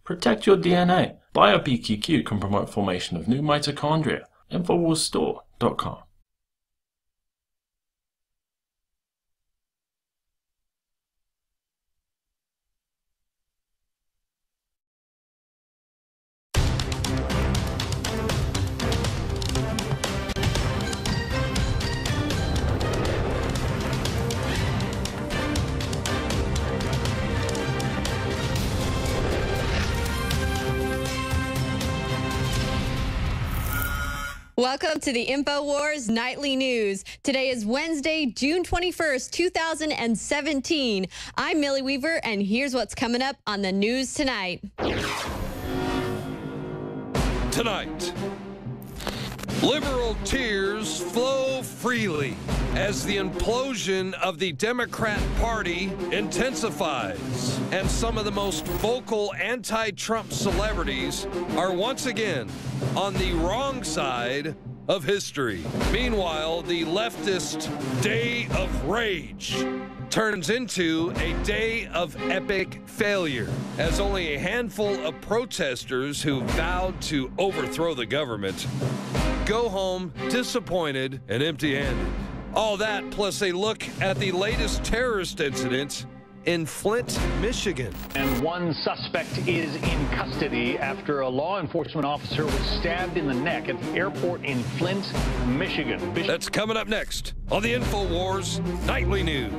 Protect your DNA. BioPQQ can promote formation of new mitochondria. Infowarsstore.com. Welcome to the Infowars Nightly News. Today is Wednesday, June 21st, 2017. I'm Millie Weaver, and here's what's coming up on the news tonight. Tonight, liberal tears flow freely as the implosion of the Democrat Party intensifies, and some of the most vocal anti-Trump celebrities are once again on the wrong side of history. Meanwhile, the leftist day of rage turns into a day of epic failure, as only a handful of protesters who vowed to overthrow the government go home disappointed and empty-handed. All that plus a look at the latest terrorist incident in Flint, Michigan. And one suspect is in custody after a law enforcement officer was stabbed in the neck at the airport in Flint, Michigan. That's coming up next on the Infowars Nightly News.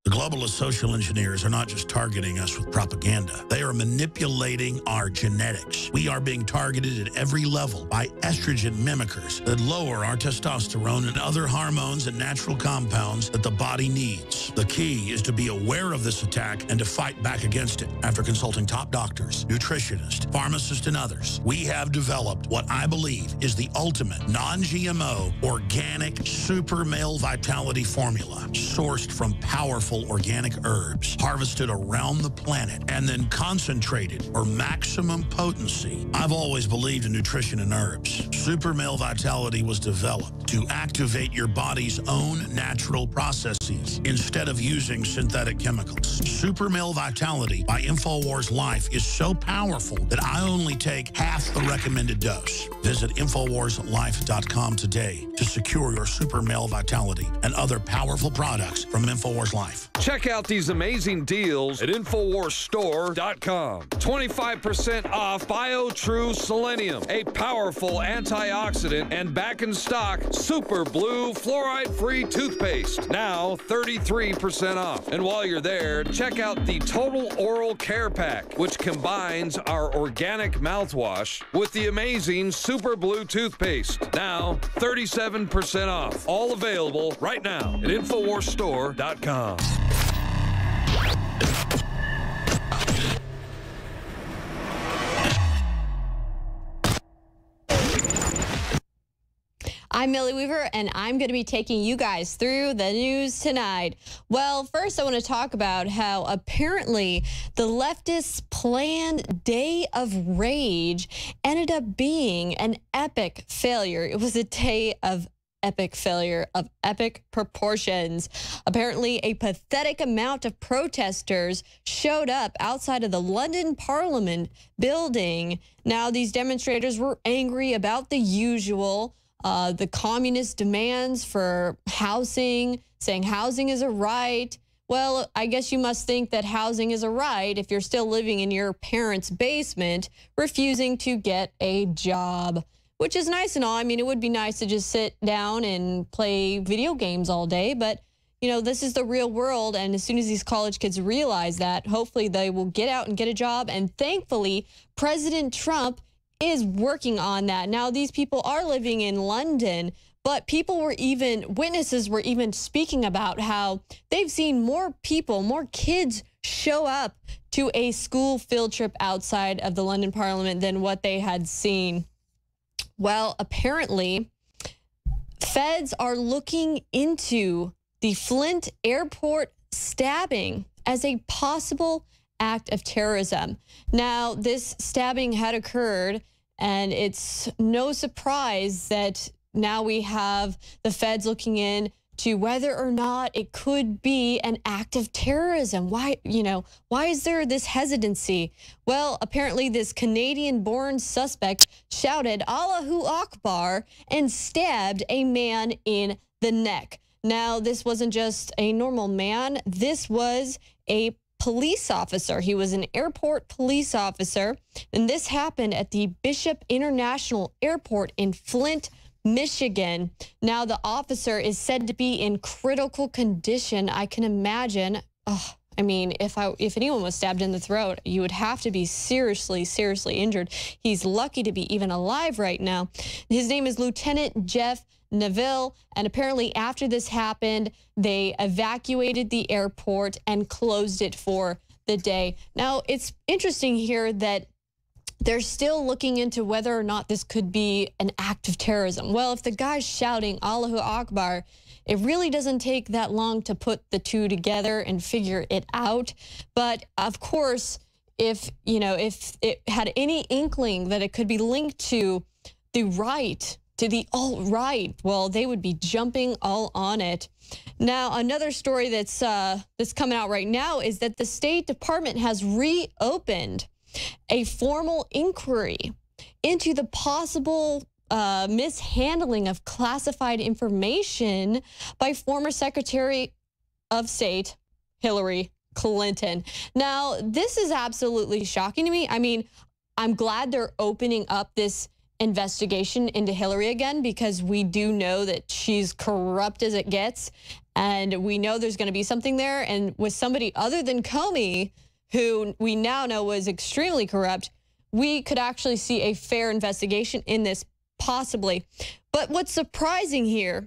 The globalist social engineers are not just targeting us with propaganda. They are manipulating our genetics. We are being targeted at every level by estrogen mimickers that lower our testosterone and other hormones and natural compounds that the body needs. The key is to be aware of this attack and to fight back against it. After consulting top doctors, nutritionists, pharmacists, and others, we have developed what I believe is the ultimate non-GMO organic super male vitality formula, sourced from powerful organic herbs harvested around the planet and then concentrated for maximum potency. I've always believed in nutrition and herbs. Super Male Vitality was developed to activate your body's own natural processes instead of using synthetic chemicals. Super Male Vitality by Infowars Life is so powerful that I only take half the recommended dose. Visit InfowarsLife.com today to secure your Super Male Vitality and other powerful products from Infowars Life. Check out these amazing deals at InfowarsStore.com. 25% off BioTrue Selenium, a powerful antioxidant and back in stock Super Blue fluoride-free toothpaste. Now 33% off. And while you're there, check out the Total Oral Care Pack, which combines our organic mouthwash with the amazing Super Blue toothpaste. Now 37% off. All available right now at InfowarsStore.com. I'm Millie Weaver, and I'm going to be taking you guys through the news tonight. Well, first I want to talk about how apparently the leftists' planned day of rage ended up being an epic failure. It was a day of epic failure of epic proportions. Apparently, a pathetic amount of protesters showed up outside of the London Parliament building. Now, these demonstrators were angry about the usual, the communist demands for housing, saying housing is a right. Well, I guess you must think that housing is a right if you're still living in your parents' basement, refusing to get a job, which is nice and all. I mean, it would be nice to just sit down and play video games all day, but you know, this is the real world, and as soon as these college kids realize that, hopefully they will get out and get a job, and thankfully, President Trump is working on that. Now, these people are living in London, but witnesses were even speaking about how they've seen more people, more kids show up to a school field trip outside of the London Parliament than what they had seen. Well, apparently, feds are looking into the Flint airport stabbing as a possible act of terrorism. Now, this stabbing had occurred, and it's no surprise that now we have the feds looking in to whether or not it could be an act of terrorism. Why is there this hesitancy? Well, apparently this Canadian-born suspect shouted Allahu Akbar and stabbed a man in the neck. Now, this wasn't just a normal man. This was a police officer. He was an airport police officer, and this happened at the Bishop International Airport in Flint, Michigan. Now, the officer is said to be in critical condition. I can imagine. I mean, if anyone was stabbed in the throat, you would have to be seriously, seriously injured. He's lucky to be even alive right now. His name is Lieutenant Jeff Neville, and apparently after this happened, they evacuated the airport and closed it for the day. Now, it's interesting here that they're still looking into whether or not this could be an act of terrorism. Well, if the guy's shouting Allahu Akbar, it really doesn't take that long to put the two together and figure it out. But of course, if it had any inkling that it could be linked to the right, to the alt-right, well, they would be jumping all on it. Now, another story that's coming out right now is that the State Department has reopened a formal inquiry into the possible mishandling of classified information by former Secretary of State Hillary Clinton. Now, this is absolutely shocking to me. I mean, I'm glad they're opening up this investigation into Hillary again, because we do know that she's corrupt as it gets, and we know there's going to be something there. And with somebody other than Comey, who we now know was extremely corrupt, we could actually see a fair investigation in this, possibly. But what's surprising here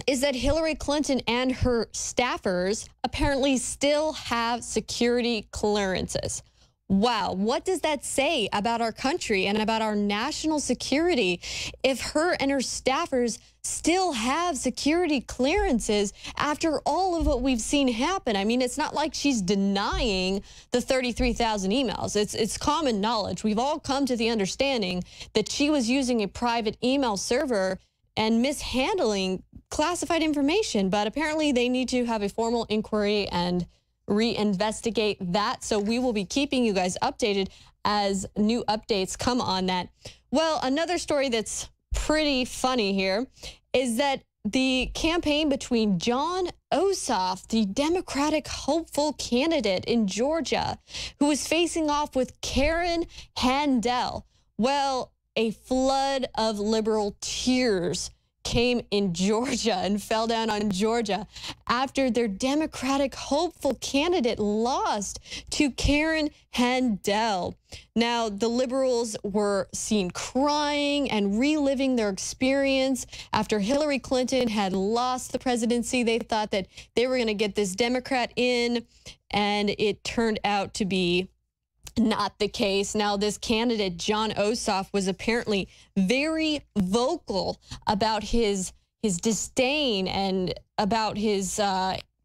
is that Hillary Clinton and her staffers apparently still have security clearances. Wow, what does that say about our country and about our national security if her and her staffers still have security clearances after all of what we've seen happen? I mean, it's not like she's denying the 33,000 emails. It's common knowledge. We've all come to the understanding that she was using a private email server and mishandling classified information, but apparently they need to have a formal inquiry and reinvestigate that. So we will be keeping you guys updated as new updates come on that. Well, another story that's pretty funny here is that the campaign between Jon Ossoff, the Democratic hopeful candidate in Georgia, who was facing off with Karen Handel, well, a flood of liberal tears came in Georgia and fell down on Georgia after their Democratic hopeful candidate lost to Karen Handel. Now, the liberals were seen crying and reliving their experience after Hillary Clinton had lost the presidency. They thought that they were going to get this Democrat in, and it turned out to be not the case. Now, this candidate, Jon Ossoff, was apparently very vocal about his disdain and about his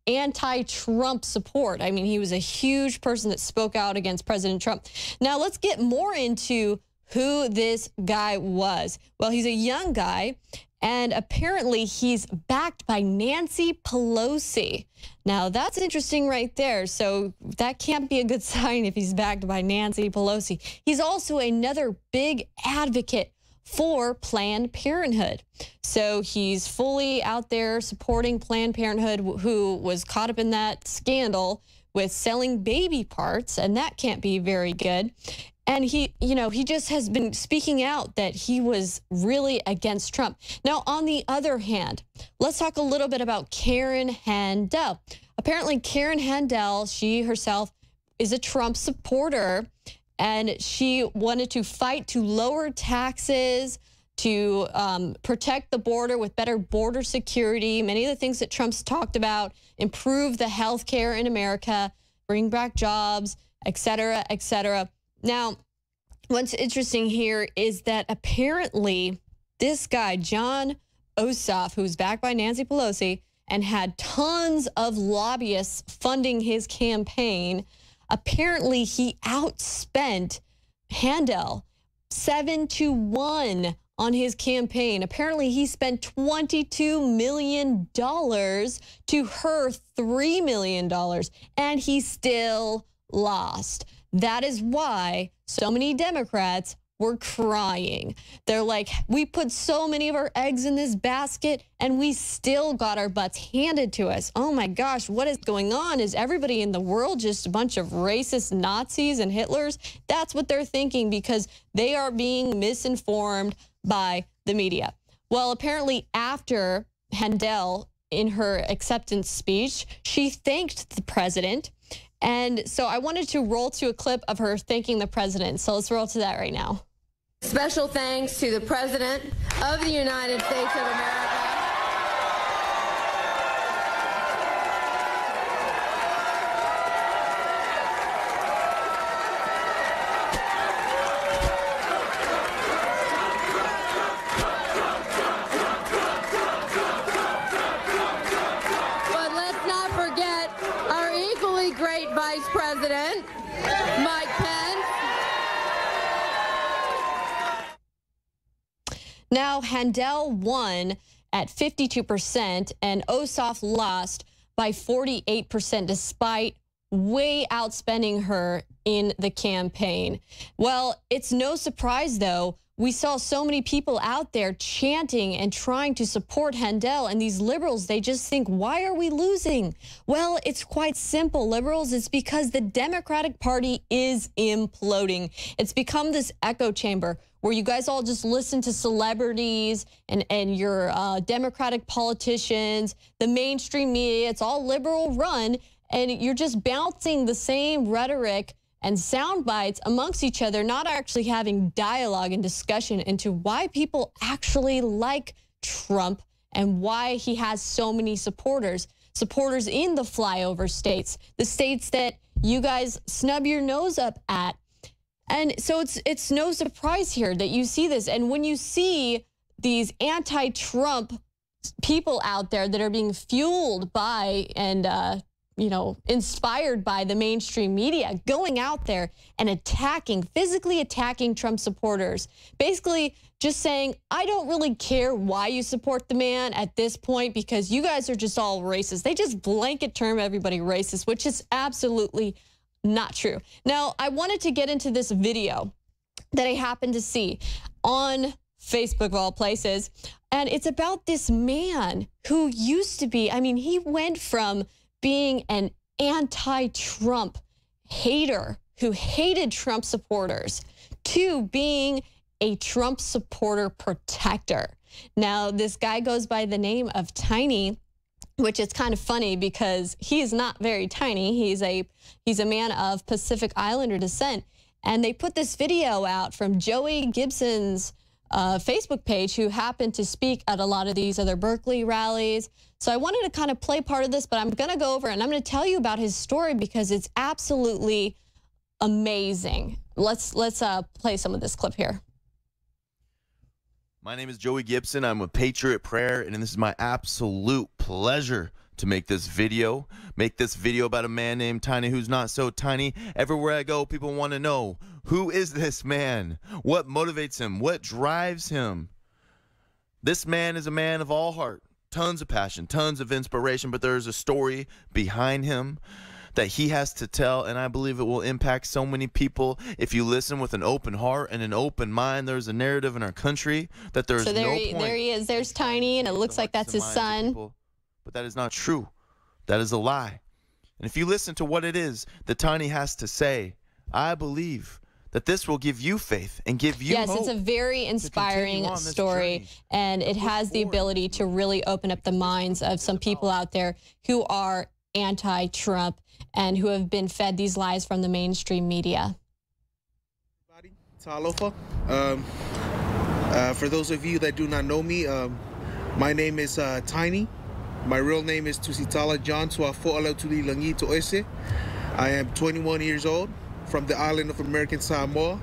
anti-Trump support. I mean, he was a huge person that spoke out against President Trump. Now, let's get more into who this guy was. Well, he's a young guy, and apparently he's backed by Nancy Pelosi. Now, that's interesting right there. So that can't be a good sign if he's backed by Nancy Pelosi. He's also another big advocate for Planned Parenthood. So he's fully out there supporting Planned Parenthood, who was caught up in that scandal with selling baby parts, and that can't be very good. And he just has been speaking out that he was really against Trump. Now, on the other hand, let's talk a little bit about Karen Handel. Apparently, Karen Handel, she herself is a Trump supporter, and she wanted to fight to lower taxes, to protect the border with better border security, many of the things that Trump's talked about, improve the health care in America, bring back jobs, et cetera, et cetera. Now, what's interesting here is that apparently this guy, Jon Ossoff, who's backed by Nancy Pelosi and had tons of lobbyists funding his campaign, apparently he outspent Handel 7-1 on his campaign. Apparently, he spent $22 million to her $3 million, and he still lost. That is why so many Democrats were crying. They're like, we put so many of our eggs in this basket and we still got our butts handed to us. Oh my gosh, what is going on? Is everybody in the world just a bunch of racist Nazis and Hitlers? That's what they're thinking because they are being misinformed by the media. Well, apparently after Handel, in her acceptance speech, she thanked the president. And so I wanted to roll to a clip of her thanking the president. So let's roll to that right now. Special thanks to the President of the United States of America. But let's not forget our equally great Vice President, Mike Pence. Now, Handel won at 52% and Ossoff lost by 48% despite way outspending her in the campaign. Well, it's no surprise, though. We saw so many people out there chanting and trying to support Handel, and these liberals, they just think, why are we losing? Well, it's quite simple, liberals. It's because the Democratic Party is imploding. It's become this echo chamber where you guys all just listen to celebrities and your Democratic politicians, the mainstream media. It's all liberal run, and you're just bouncing the same rhetoric and sound bites amongst each other, not actually having dialogue and discussion into why people actually like Trump and why he has so many supporters in the flyover states, the states that you guys snub your nose up at. And so it's no surprise here that you see this. And when you see these anti-Trump people out there that are being fueled by and inspired by the mainstream media, going out there and physically attacking Trump supporters, basically just saying, I don't really care why you support the man at this point because you guys are just all racist. They just blanket term everybody racist, which is absolutely not true. Now, I wanted to get into this video that I happened to see on Facebook of all places, and it's about this man who used to be, he went from being an anti-Trump hater who hated Trump supporters to being a Trump supporter protector. Now, this guy goes by the name of Tiny, which is kind of funny because he's not very tiny. He's a man of Pacific Islander descent. And they put this video out from Joey Gibson's Facebook page, who happened to speak at a lot of these other Berkeley rallies. So I wanted to kind of play part of this, but I'm going to go over and I'm going to tell you about his story because it's absolutely amazing. Let's play some of this clip here. My name is Joey Gibson. I'm a Patriot Prayer, and this is my absolute pleasure to make this video about a man named Tiny who's not so tiny. Everywhere I go, people want to know, who is this man? What motivates him? What drives him? This man is a man of all heart, tons of passion, tons of inspiration, but there's a story behind him that he has to tell, and I believe it will impact so many people if you listen with an open heart and an open mind. There's a narrative in our country that there's there no point. There he is. There's Tiny, and it looks like that's his son. But that is not true. That is a lie. And if you listen to what it is that Tiny has to say, I believe that this will give you faith and give you hope. Yes, it's a very inspiring story, and it has the ability to really open up the minds of some people out there who are anti-Trump and who have been fed these lies from the mainstream media. Talofa. For those of you that do not know me, my name is Tiny. My real name is Tusitala John Tuafo'ala Tuli Langi Toese. I am 21 years old from the island of American Samoa,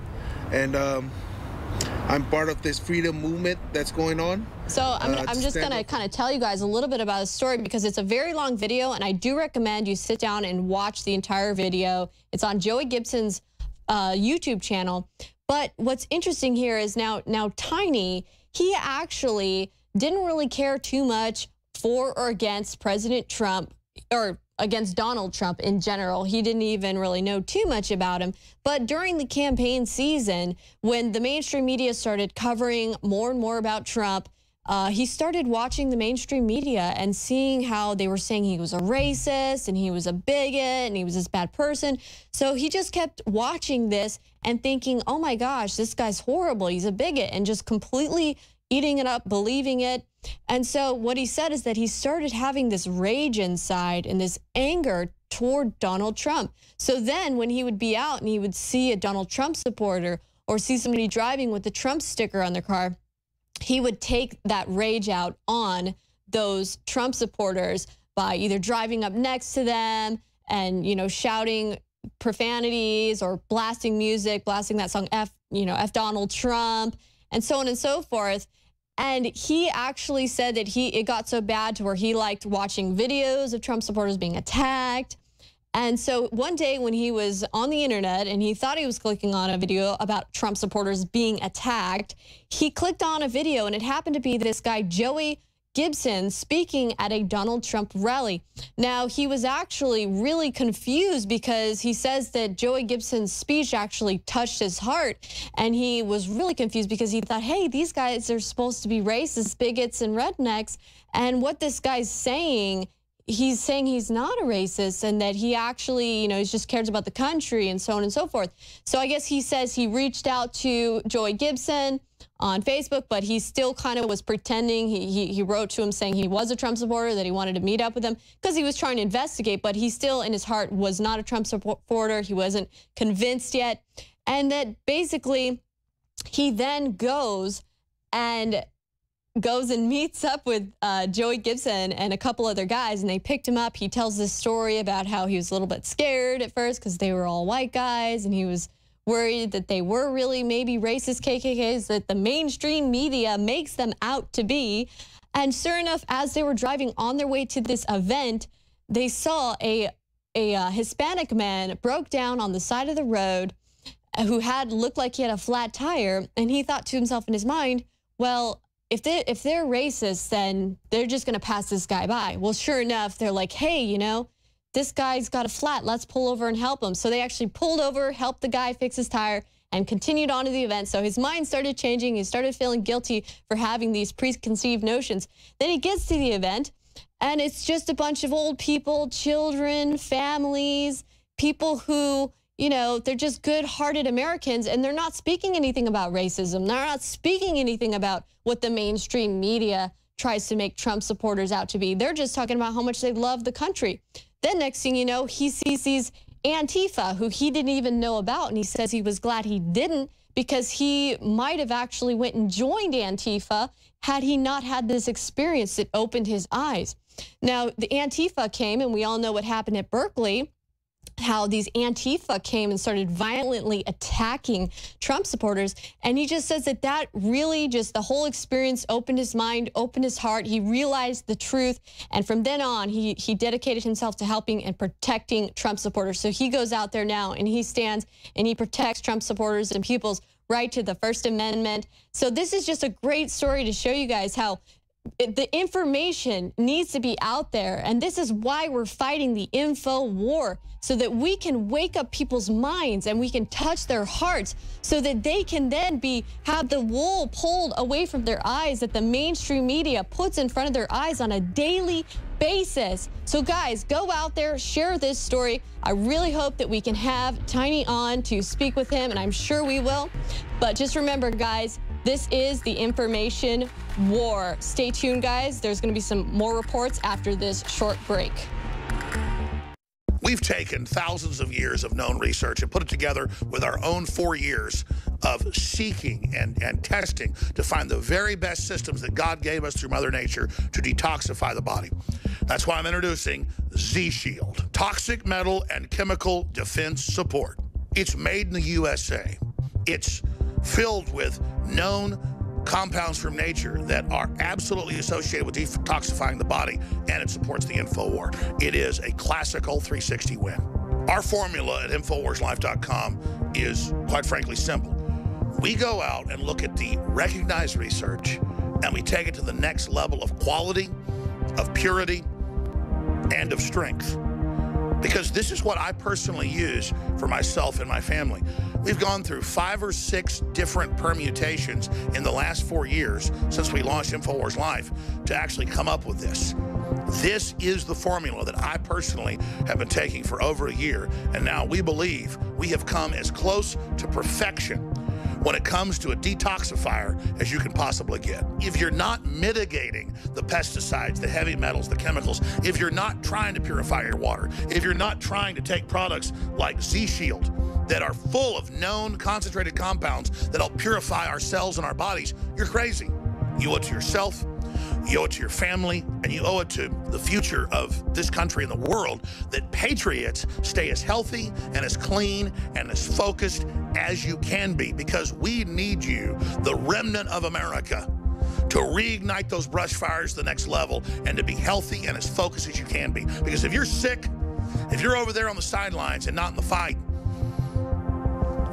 and I'm part of this freedom movement that's going on. So I'm just going to kind of tell you guys a little bit about the story because it's a very long video, and I do recommend you sit down and watch the entire video. It's on Joey Gibson's YouTube channel. But what's interesting here is now Tiny, he actually didn't really care too much for or against President Trump, or against Donald Trump in general. He didn't even really know too much about him. But during the campaign season, when the mainstream media started covering more and more about Trump, he started watching the mainstream media and seeing how they were saying he was a racist and he was a bigot and he was this bad person. So he just kept watching this and thinking, oh my gosh, this guy's horrible. He's a bigot, and just completely eating it up, believing it. And so what he said is that he started having this rage inside and this anger toward Donald Trump. So then when he would be out and he would see a Donald Trump supporter or see somebody driving with the Trump sticker on their car, he would take that rage out on those Trump supporters by either driving up next to them and, you know, shouting profanities or blasting music, blasting that song F Donald Trump, and so on and so forth. And he actually said that it got so bad to where he liked watching videos of Trump supporters being attacked. And so one day when he was on the internet and he thought he was clicking on a video about Trump supporters being attacked, he clicked on a video, and it happened to be this guy, Joey Gibson, speaking at a Donald Trump rally. Now, he was actually really confused because he says that Joey Gibson's speech actually touched his heart, and he was really confused because he thought, hey, these guys are supposed to be racist, bigots, and rednecks, and what this guy's saying, he's saying he's not a racist and that he actually, you know, he just cares about the country and so on and so forth. So I guess he says he reached out to Joey Gibson on Facebook, but he still kind of was pretending. He wrote to him saying he was a Trump supporter, that he wanted to meet up with him because he was trying to investigate, but he still in his heart was not a Trump supporter. He wasn't convinced yet. And that basically he then goes and meets up with Joey Gibson and a couple other guys, and they picked him up. He tells this story about how he was a little bit scared at first because they were all white guys, and he was worried that they were really maybe racist KKKs that the mainstream media makes them out to be. And sure enough, as they were driving on their way to this event, they saw a Hispanic man broke down on the side of the road who looked like he had a flat tire, and he thought to himself in his mind, well, if they're racist, then they're just going to pass this guy by. Well, sure enough, they're like, hey, you know, this guy's got a flat. Let's pull over and help him. So they actually pulled over, helped the guy fix his tire, and continued on to the event. So his mind started changing. He started feeling guilty for having these preconceived notions. Then he gets to the event, and it's just a bunch of old people, children, families, people who, you know, they're just good-hearted Americans, and they're not speaking anything about racism. They're not speaking anything about what the mainstream media tries to make Trump supporters out to be. They're just talking about how much they love the country. Then next thing you know, he sees these Antifa who he didn't even know about, and he says he was glad he didn't because he might have actually went and joined Antifa had he not had this experience that opened his eyes. Now, the Antifa came, and we all know what happened at Berkeley, how these Antifa came and started violently attacking Trump supporters. And he just says that really just the whole experience opened his mind, opened his heart. He realized the truth. And from then on, he dedicated himself to helping and protecting Trump supporters. So he goes out there now and he stands and he protects Trump supporters and people's right to the First Amendment. So this is just a great story to show you guys how the information needs to be out there, and this is why we're fighting the info war, so that we can wake up people's minds and we can touch their hearts so that they can then have the wool pulled away from their eyes that the mainstream media puts in front of their eyes on a daily basis. So guys, go out there, share this story. I really hope that we can have Tiny on to speak with him, and I'm sure we will. But just remember, guys, this is the information war. Stay tuned, guys. There's going to be some more reports after this short break. We've taken thousands of years of known research and put it together with our own 4 years of seeking and testing to find the very best systems that God gave us through Mother Nature to detoxify the body. That's why I'm introducing Z-Shield, Toxic Metal and Chemical Defense Support. It's made in the USA. It's filled with known compounds from nature that are absolutely associated with detoxifying the body, and it supports the InfoWar. It is a classical 360 win. Our formula at InfoWarsLife.com is, quite frankly, simple. We go out and look at the recognized research and we take it to the next level of quality, of purity, and of strength. Because this is what I personally use for myself and my family. We've gone through 5 or 6 different permutations in the last 4 years since we launched Infowars Live to actually come up with this. This is the formula that I personally have been taking for over a year, and now we believe we have come as close to perfection when it comes to a detoxifier as you can possibly get. If you're not mitigating the pesticides, the heavy metals, the chemicals, if you're not trying to purify your water, if you're not trying to take products like Z-Shield that are full of known concentrated compounds that help purify our cells and our bodies, you're crazy. You owe it to yourself, you owe it to your family, and you owe it to the future of this country and the world that patriots stay as healthy and as clean and as focused as you can be, because we need you, the remnant of America, to reignite those brush fires to the next level and to be healthy and as focused as you can be. Because if you're sick, if you're over there on the sidelines and not in the fight,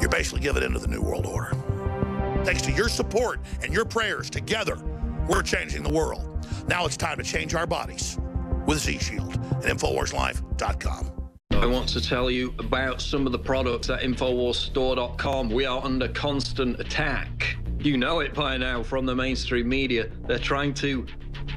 you're basically giving in to the New World Order. Thanks to your support and your prayers, together, we're changing the world. Now it's time to change our bodies with Z-Shield at InfoWarsLive.com. I want to tell you about some of the products at InfoWarsStore.com. We are under constant attack. You know it by now from the mainstream media. They're trying to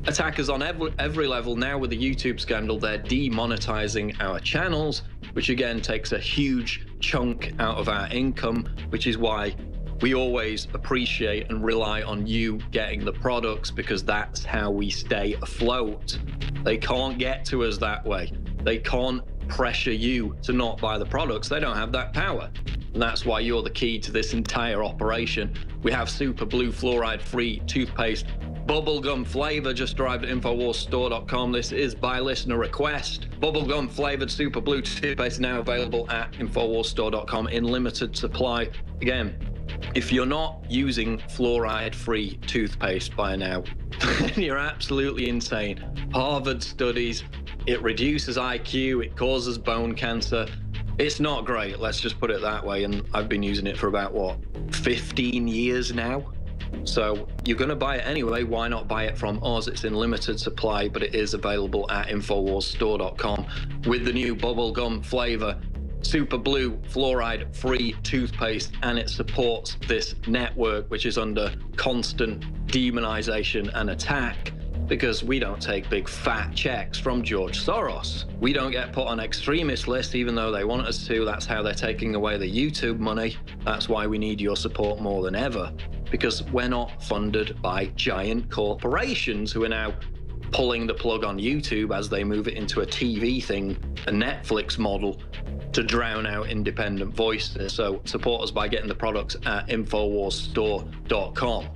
attack us on every level. Now with the YouTube scandal, they're demonetizing our channels, which again takes a huge chunk out of our income, which is why we always appreciate and rely on you getting the products, because that's how we stay afloat. They can't get to us that way. They can't pressure you to not buy the products. They don't have that power. And that's why you're the key to this entire operation. We have Super Blue fluoride-free toothpaste, bubblegum flavor, just arrived at InfoWarsStore.com. This is by listener request. Bubblegum flavored Super Blue toothpaste now available at InfoWarsStore.com in limited supply. Again, if you're not using fluoride-free toothpaste by now, you're absolutely insane. Harvard studies, it reduces IQ, it causes bone cancer. It's not great, let's just put it that way. And I've been using it for about, what, 15 years now? So you're going to buy it anyway. Why not buy it from us? It's in limited supply, but it is available at InfoWarsStore.com with the new bubblegum flavor Super Blue fluoride-free toothpaste, and it supports this network, which is under constant demonization and attack, because we don't take big fat checks from George Soros. We don't get put on extremist lists, even though they want us to. That's how they're taking away the YouTube money. That's why we need your support more than ever, because we're not funded by giant corporations who are now pulling the plug on YouTube as they move it into a TV thing, a Netflix model, to drown out independent voices. So support us by getting the products at InfoWarsStore.com.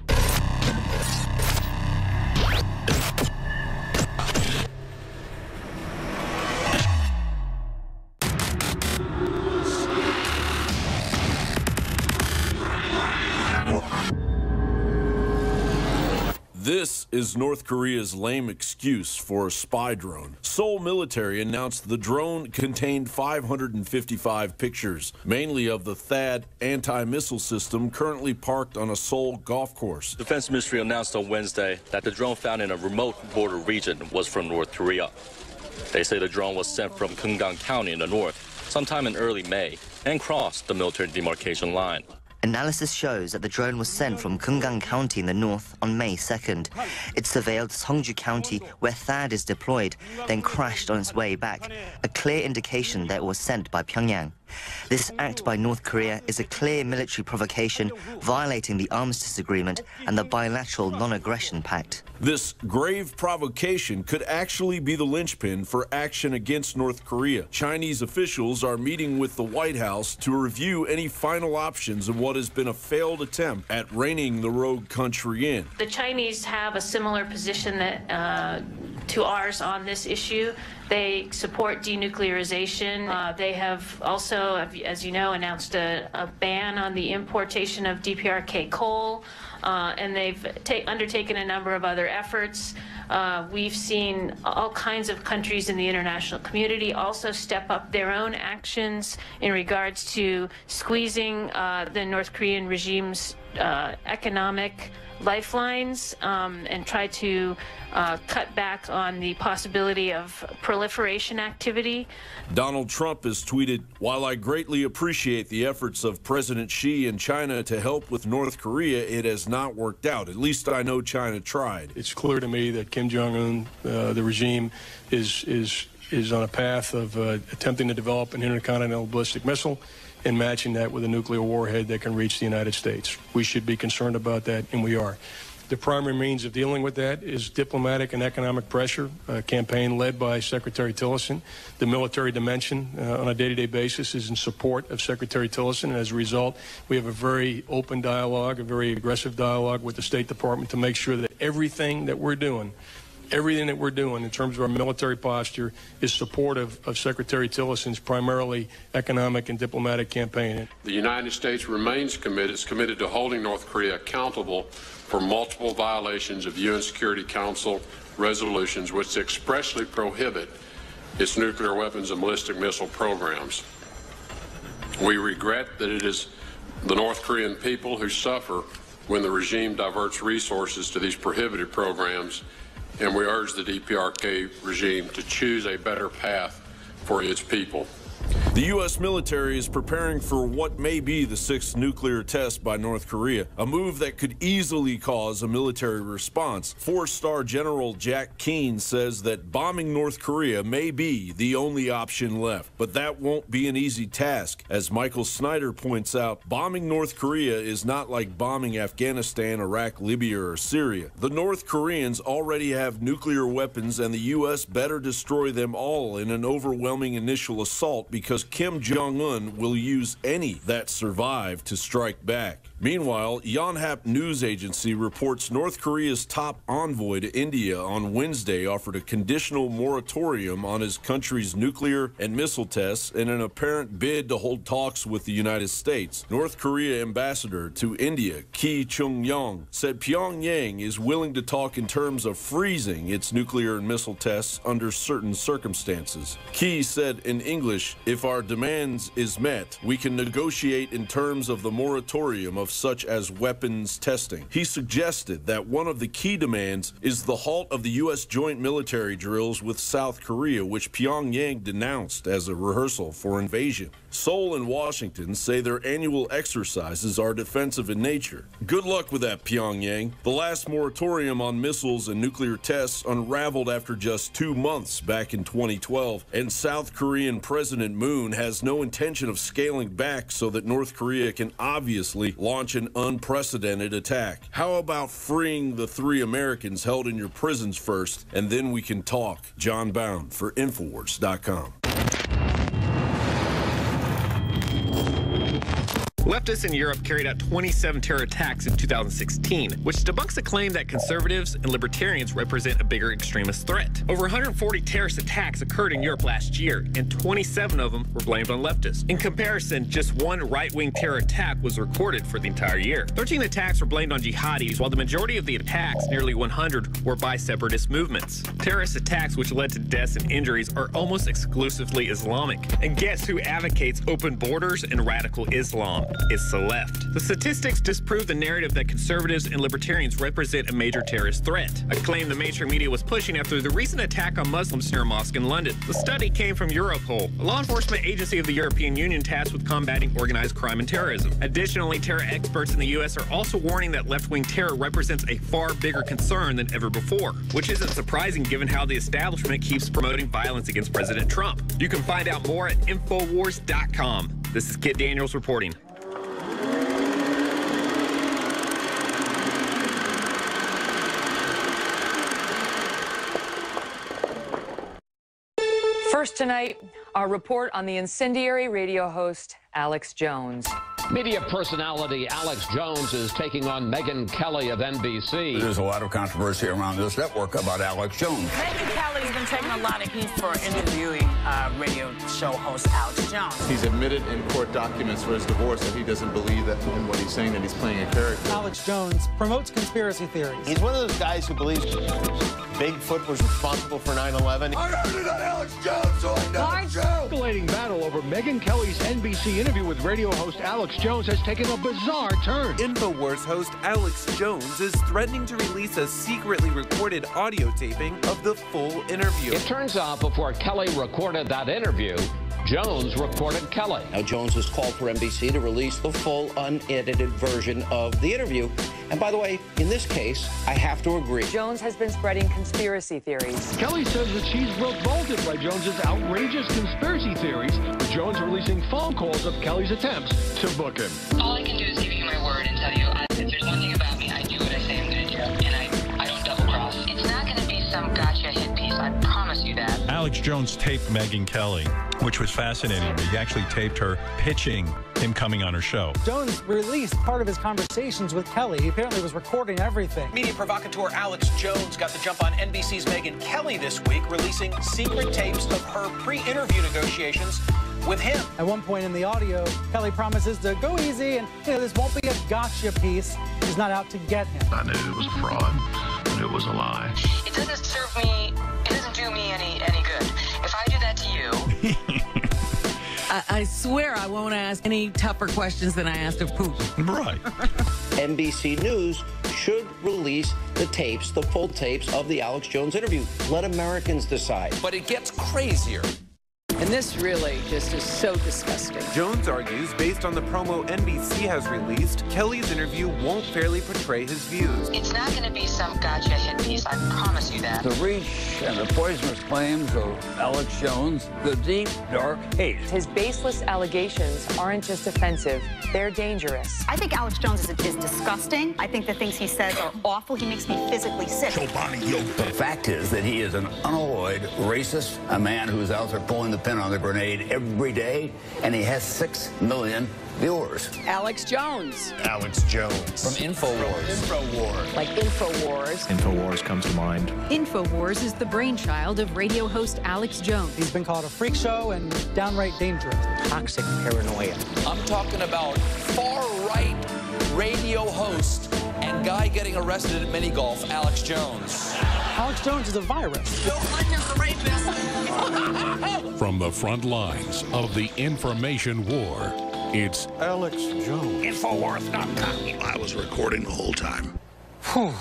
This is North Korea's lame excuse for a spy drone. Seoul military announced the drone contained 555 pictures, mainly of the THAAD anti-missile system currently parked on a Seoul golf course. The Defense Ministry announced on Wednesday that the drone found in a remote border region was from North Korea. They say the drone was sent from Gyeonggang County in the north sometime in early May and crossed the military demarcation line. Analysis shows that the drone was sent from Gyeonggang County in the north on May 2nd. It surveilled Seongju County, where THAAD is deployed, then crashed on its way back, a clear indication that it was sent by Pyongyang. This act by North Korea is a clear military provocation, violating the armistice agreement and the bilateral non-aggression pact. This grave provocation could actually be the linchpin for action against North Korea. Chinese officials are meeting with the White House to review any final options of what has been a failed attempt at reining the rogue country in. The Chinese have a similar position that, to ours on this issue. They support denuclearization. They have also, as you know, announced a ban on the importation of DPRK coal, and they've undertaken a number of other efforts. We've seen all kinds of countries in the international community also step up their own actions in regards to squeezing the North Korean regime's economic lifelines and try to cut back on the possibility of proliferation activity. Donald Trump has tweeted, "While I greatly appreciate the efforts of President Xi and China to help with North Korea, it has not worked out. At least I know China tried." It's clear to me that Kim Jong-un, the regime, is on a path of attempting to develop an intercontinental ballistic missile and matching that with a nuclear warhead that can reach the United States. We should be concerned about that, and we are. The primary means of dealing with that is diplomatic and economic pressure, a campaign led by Secretary Tillerson. The military dimension on a day-to-day basis is in support of Secretary Tillerson, and as a result, we have a very open dialogue, a very aggressive dialogue with the State Department to make sure that everything that we're doing in terms of our military posture is supportive of Secretary Tillerson's primarily economic and diplomatic campaign. The United States remains committed to holding North Korea accountable for multiple violations of UN Security Council resolutions which expressly prohibit its nuclear weapons and ballistic missile programs. We regret that it is the North Korean people who suffer when the regime diverts resources to these prohibited programs, and we urge the DPRK regime to choose a better path for its people. The U.S. military is preparing for what may be the 6th nuclear test by North Korea, a move that could easily cause a military response. 4-star General Jack Keane says that bombing North Korea may be the only option left, but that won't be an easy task. As Michael Snyder points out, bombing North Korea is not like bombing Afghanistan, Iraq, Libya, or Syria. The North Koreans already have nuclear weapons, and the U.S. better destroy them all in an overwhelming initial assault, because Kim Jong-un will use any that survive to strike back. Meanwhile, Yonhap News Agency reports North Korea's top envoy to India on Wednesday offered a conditional moratorium on his country's nuclear and missile tests in an apparent bid to hold talks with the United States. North Korea ambassador to India, Ki Chung-yong, said Pyongyang is willing to talk in terms of freezing its nuclear and missile tests under certain circumstances. Ki said in English, "If our demands is met, we can negotiate in terms of the moratorium of such as weapons testing." He suggested that one of the key demands is the halt of the U.S. joint military drills with South Korea, which Pyongyang denounced as a rehearsal for invasion. Seoul and Washington say their annual exercises are defensive in nature. Good luck with that, Pyongyang. The last moratorium on missiles and nuclear tests unraveled after just 2 months back in 2012, and South Korean President Moon has no intention of scaling back so that North Korea can obviously launch an unprecedented attack. How about freeing the 3 Americans held in your prisons first, and then we can talk? John Bound for Infowars.com. Leftists in Europe carried out 27 terror attacks in 2016, which debunks the claim that conservatives and libertarians represent a bigger extremist threat. Over 140 terrorist attacks occurred in Europe last year, and 27 of them were blamed on leftists. In comparison, just 1 right-wing terror attack was recorded for the entire year. 13 attacks were blamed on jihadis, while the majority of the attacks, nearly 100, were by separatist movements. Terrorist attacks which led to deaths and injuries are almost exclusively Islamic. And guess who advocates open borders and radical Islam? It's the left. The statistics disprove the narrative that conservatives and libertarians represent a major terrorist threat, a claim the mainstream media was pushing after the recent attack on Muslims near a mosque in London. The study came from Europol, a law enforcement agency of the European Union tasked with combating organized crime and terrorism. Additionally, terror experts in the U.S. are also warning that left-wing terror represents a far bigger concern than ever before, which isn't surprising given how the establishment keeps promoting violence against President Trump. You can find out more at Infowars.com. This is Kit Daniels reporting. First tonight, our report on the incendiary radio host, Alex Jones. Media personality Alex Jones is taking on Megyn Kelly of NBC. There's a lot of controversy around this network about Alex Jones. Megyn Kelly's been taking a lot of heat for interviewing radio show host Alex Jones. He's admitted in court documents for his divorce that he doesn't believe that in what he's saying, that he's playing a character. Alex Jones promotes conspiracy theories. He's one of those guys who believes Bigfoot was responsible for 9/11. I heard it on Alex Jones, so I know it's true. Escalating battle over Megyn Kelly's NBC interview with radio host Alex Jones has taken a bizarre turn. Infowars host Alex Jones is threatening to release a secretly recorded audio taping of the full interview. It turns out before Kelly recorded that interview, Jones recorded Kelly. Now, Jones has called for NBC to release the full unedited version of the interview. And by the way, in this case, I have to agree. Jones has been spreading conspiracy theories. Kelly says that she's revolted by Jones's outrageous conspiracy theories, with Jones releasing phone calls of Kelly's attempts to book him. All I can do is give you my word and tell you if there's one thing about me, I do what I say I'm going to do, and I don't double-cross. It's not going to be some gotcha hit piece, I promise you that. Alex Jones taped Megyn Kelly, which was fascinating. He actually taped her pitching him coming on her show. Jones released part of his conversations with Kelly. He apparently was recording everything. Media provocateur Alex Jones got the jump on NBC's Megyn Kelly this week, releasing secret tapes of her pre-interview negotiations with him. At one point in the audio, Kelly promises to go easy and, this won't be a gotcha piece. He's not out to get him. I knew it was a fraud, but it was a lie. It doesn't serve me, it doesn't do me any good. If I do that to you... I swear I won't ask any tougher questions than I asked of Putin. Right. NBC News should release the tapes, the full tapes of the Alex Jones interview. Let Americans decide. But it gets crazier. And this really just is so disgusting. Jones argues, based on the promo NBC has released, Kelly's interview won't fairly portray his views. It's not going to be some gotcha hit piece, I promise you that. The reach and the poisonous claims of Alex Jones, the deep, dark hate. His baseless allegations aren't just offensive, they're dangerous. I think Alex Jones is disgusting. I think the things he says are awful. He makes me physically sick. The fact is that he is an unalloyed racist, a man who's out there pulling the pin on the grenade every day, and he has 6 million viewers. Alex Jones. Alex Jones. From Infowars. Infowars. Like Infowars. Infowars comes to mind. Infowars is the brainchild of radio host Alex Jones. He's been called a freak show and downright dangerous. Toxic paranoia. I'm talking about far-right radio host and guy getting arrested at mini golf, Alex Jones. Alex Jones is a virus. From the front lines of the information war, it's Alex Jones. Infowars.com. I was recording the whole time. Whew.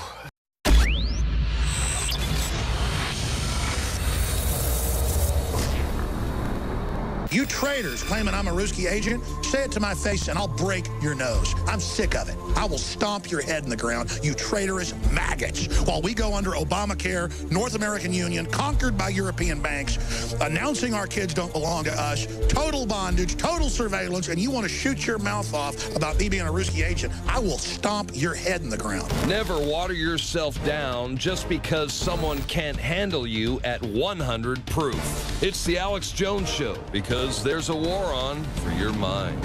You traitors claiming I'm a Ruski agent, say it to my face and I'll break your nose. I'm sick of it. I will stomp your head in the ground, you traitorous maggots. While we go under Obamacare, North American Union, conquered by European banks, announcing our kids don't belong to us, total bondage, total surveillance, and you want to shoot your mouth off about me being a Ruski agent, I will stomp your head in the ground. Never water yourself down just because someone can't handle you at 100 proof. It's the Alex Jones Show, because there's a war on for your mind.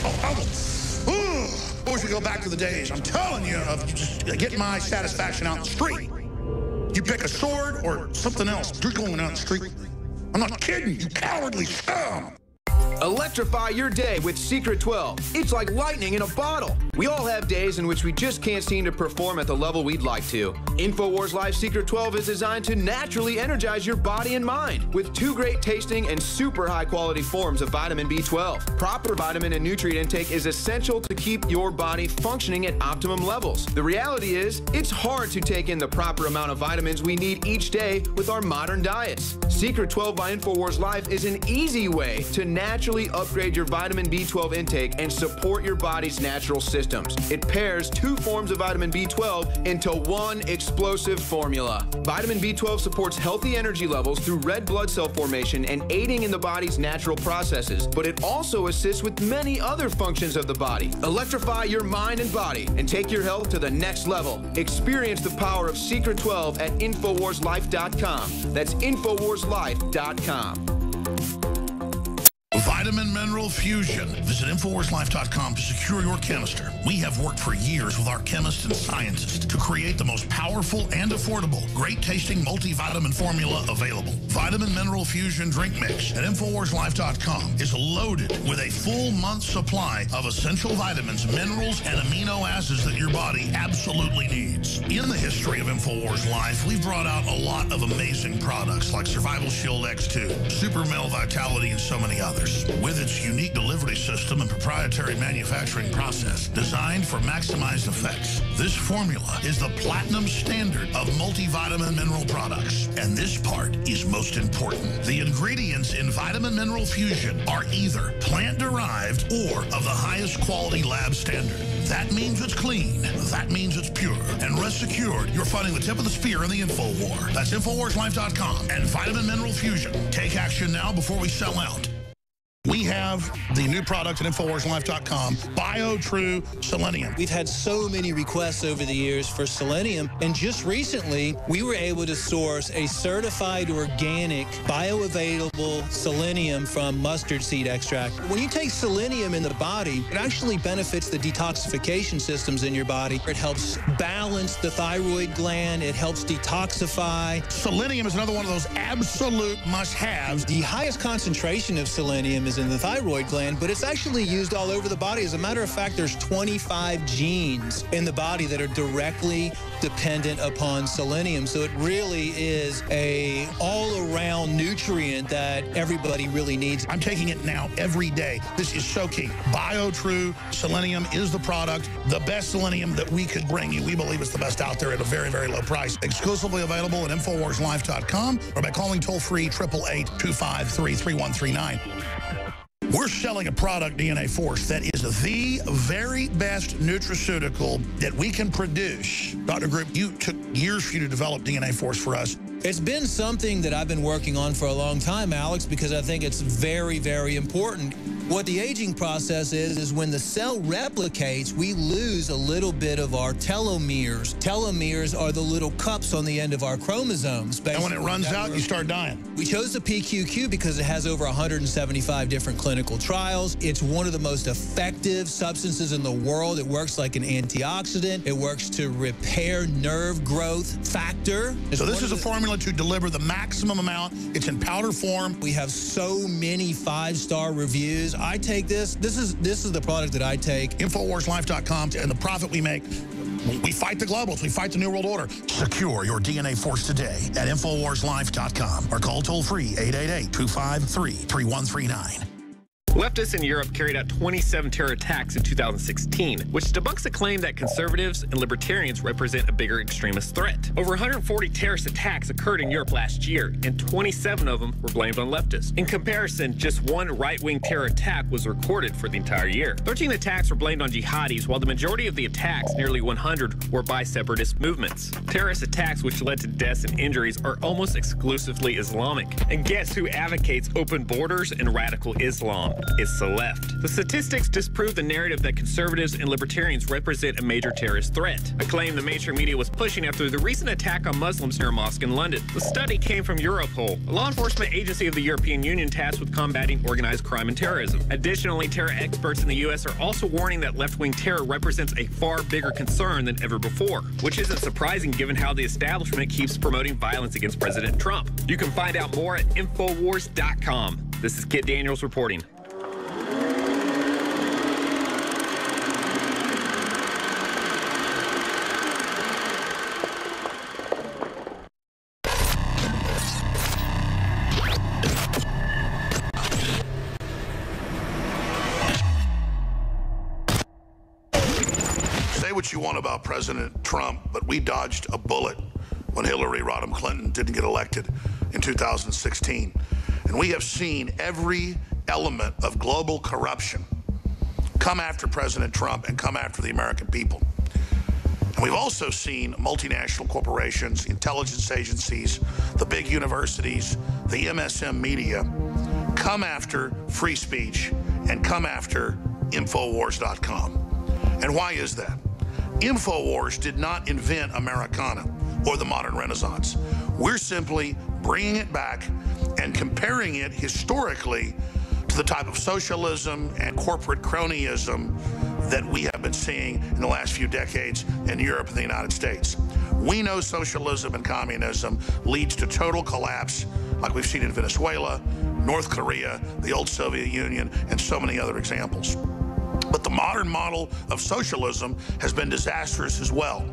I wish we go back to the days, I'm telling you, of just getting my satisfaction out in the street. You pick a sword or something else, you're going out in the street. I'm not kidding, you cowardly scum. Electrify your day with Secret 12. It's like lightning in a bottle. We all have days in which we just can't seem to perform at the level we'd like to. Infowars Live Secret 12 is designed to naturally energize your body and mind with 2 great tasting and super high quality forms of vitamin B12. Proper vitamin and nutrient intake is essential to keep your body functioning at optimum levels. The reality is, it's hard to take in the proper amount of vitamins we need each day with our modern diets. Secret 12 by Infowars Live is an easy way to naturally upgrade your vitamin B12 intake and support your body's natural systems. It pairs 2 forms of vitamin B12 into one explosive formula. Vitamin B12 supports healthy energy levels through red blood cell formation and aiding in the body's natural processes, but it also assists with many other functions of the body. Electrify your mind and body and take your health to the next level. Experience the power of Secret 12 at InfoWarsLife.com. That's InfoWarsLife.com. Vitamin Mineral Fusion. Visit InfoWarsLife.com to secure your canister. We have worked for years with our chemists and scientists to create the most powerful and affordable, great-tasting multivitamin formula available. Vitamin Mineral Fusion Drink Mix at InfoWarsLife.com is loaded with a full month's supply of essential vitamins, minerals, and amino acids that your body absolutely needs. In the history of InfoWars Life, we've brought out a lot of amazing products like Survival Shield X2, Super Male Vitality, and so many others. With its unique delivery system and proprietary manufacturing process designed for maximized effects, this formula is the platinum standard of multivitamin mineral products. And this part is most important. The ingredients in Vitamin Mineral Fusion are either plant-derived or of the highest quality lab standard. That means it's clean. That means it's pure. And rest assured, you're fighting the tip of the spear in the info war. That's InfoWarsLife.com and Vitamin Mineral Fusion. Take action now before we sell out. We have the new product at InfoWarsLife.com, BioTrue Selenium. We've had so many requests over the years for selenium, and just recently, we were able to source a certified organic, bioavailable selenium from mustard seed extract. When you take selenium in the body, it actually benefits the detoxification systems in your body. It helps balance the thyroid gland. It helps detoxify. Selenium is another one of those absolute must-haves. The highest concentration of selenium is in the thyroid gland, but it's actually used all over the body. As a matter of fact, there's 25 genes in the body that are directly dependent upon selenium. So it really is a all-around nutrient that everybody really needs. I'm taking it now every day. This is so key. BioTrue Selenium is the product, the best selenium that we could bring you. We believe it's the best out there at a very, very low price. Exclusively available at InfoWarsLife.com or by calling toll-free 888-253-3139. We're selling a product, DNA Force, that is the very best nutraceutical that we can produce. Dr. Group, you took years for you to develop DNA Force for us. It's been something that I've been working on for a long time, Alex, because I think it's very, very important. What the aging process is when the cell replicates, we lose a little bit of our telomeres. Telomeres are the little cups on the end of our chromosomes. And when it runs out, you start dying. We chose the PQQ because it has over 175 different clinical trials. It's one of the most effective substances in the world. It works like an antioxidant. It works to repair nerve growth factor. So this is a formula to deliver the maximum amount. It's in powder form. We have so many 5-star reviews. I take this. This is the product that I take. InfoWarsLife.com, and the profit we make. We fight the globals. We fight the New World Order. Secure your DNA Force today at InfoWarsLife.com or call toll-free 888-253-3139. Leftists in Europe carried out 27 terror attacks in 2016, which debunks the claim that conservatives and libertarians represent a bigger extremist threat. Over 140 terrorist attacks occurred in Europe last year, and 27 of them were blamed on leftists. In comparison, just one right-wing terror attack was recorded for the entire year. 13 attacks were blamed on jihadis, while the majority of the attacks, nearly 100, were by separatist movements. Terrorist attacks which led to deaths and injuries are almost exclusively Islamic. And guess who advocates open borders and radical Islam? It's the left. The statistics disprove the narrative that conservatives and libertarians represent a major terrorist threat, a claim the mainstream media was pushing after the recent attack on Muslims near a mosque in London. The study came from Europol, a law enforcement agency of the European Union tasked with combating organized crime and terrorism. Additionally, terror experts in the U.S. are also warning that left-wing terror represents a far bigger concern than ever before, which isn't surprising given how the establishment keeps promoting violence against President Trump. You can find out more at Infowars.com. This is Kit Daniels reporting. What you want about President Trump, but we dodged a bullet when Hillary Rodham Clinton didn't get elected in 2016. And we have seen every element of global corruption come after President Trump and come after the American people. And we've also seen multinational corporations, intelligence agencies, the big universities, the MSM media come after free speech and come after Infowars.com. And why is that? Infowars did not invent Americana or the modern Renaissance. We're simply bringing it back and comparing it historically to to the type of socialism and corporate cronyism that we have been seeing in the last few decades in Europe and the United States. We know socialism and communism leads to total collapse, like we've seen in Venezuela, North Korea, the old Soviet Union, and so many other examples. But the modern model of socialism has been disastrous as well.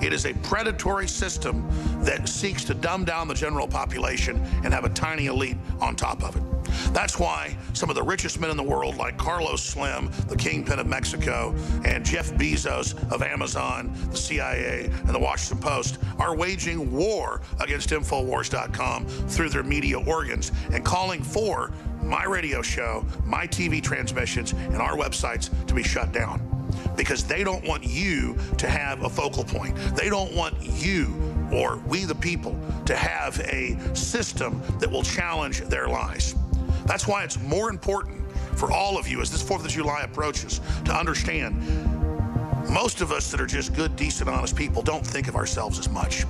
It is a predatory system that seeks to dumb down the general population and have a tiny elite on top of it. That's why some of the richest men in the world, like Carlos Slim, the kingpin of Mexico, and Jeff Bezos of Amazon, the CIA, and the Washington Post, are waging war against Infowars.com through their media organs and calling for my radio show, my TV transmissions, and our websites to be shut down. Because they don't want you to have a focal point. They don't want you, or we the people, to have a system that will challenge their lies. That's why it's more important for all of you as this 4th of July approaches to understand most of us that are just good, decent, honest people don't think of ourselves as much.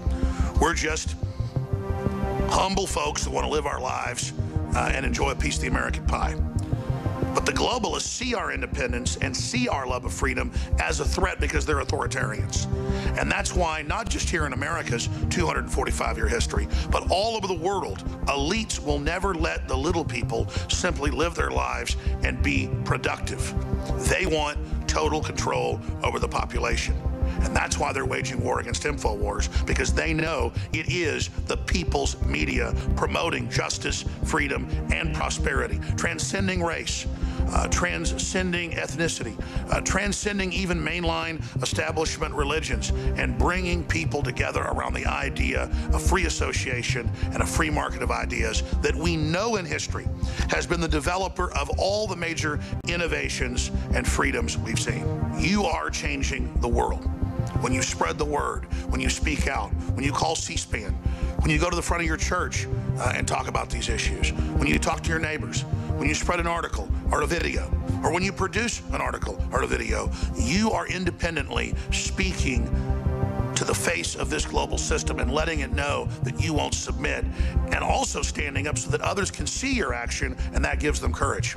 We're just humble folks that want to live our lives and enjoy a piece of the American pie. But the globalists see our independence and see our love of freedom as a threat because they're authoritarians. And that's why, not just here in America's 245-year history, but all over the world, elites will never let the little people simply live their lives and be productive. They want total control over the population. And that's why they're waging war against Infowars, because they know it is the people's media promoting justice, freedom, and prosperity, transcending race, transcending ethnicity, transcending even mainline establishment religions, and bringing people together around the idea of free association and a free market of ideas that we know in history has been the developer of all the major innovations and freedoms we've seen. You are changing the world. When you spread the word, when you speak out, when you call C-SPAN, when you go to the front of your church and talk about these issues, when you talk to your neighbors, when you spread an article or a video, or when you produce an article or a video, you are independently speaking to the face of this global system and letting it know that you won't submit, and also standing up so that others can see your action, and that gives them courage.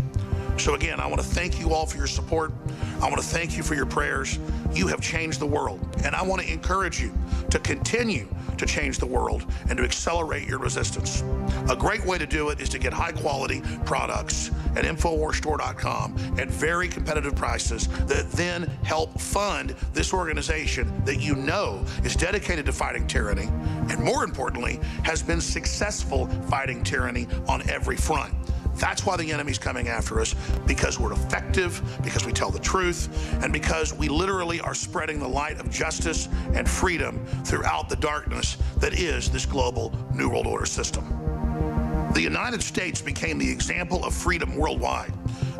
So again, I want to thank you all for your support. I want to thank you for your prayers. You have changed the world, and I want to encourage you to continue to change the world and to accelerate your resistance. A great way to do it is to get high-quality products at InfoWarsStore.com at very competitive prices that then help fund this organization that you know is dedicated to fighting tyranny, and more importantly, has been successful fighting tyranny on every front. That's why the enemy's coming after us, because we're effective, because we tell the truth, and because we literally are spreading the light of justice and freedom throughout the darkness that is this global New World Order system. The United States became the example of freedom worldwide,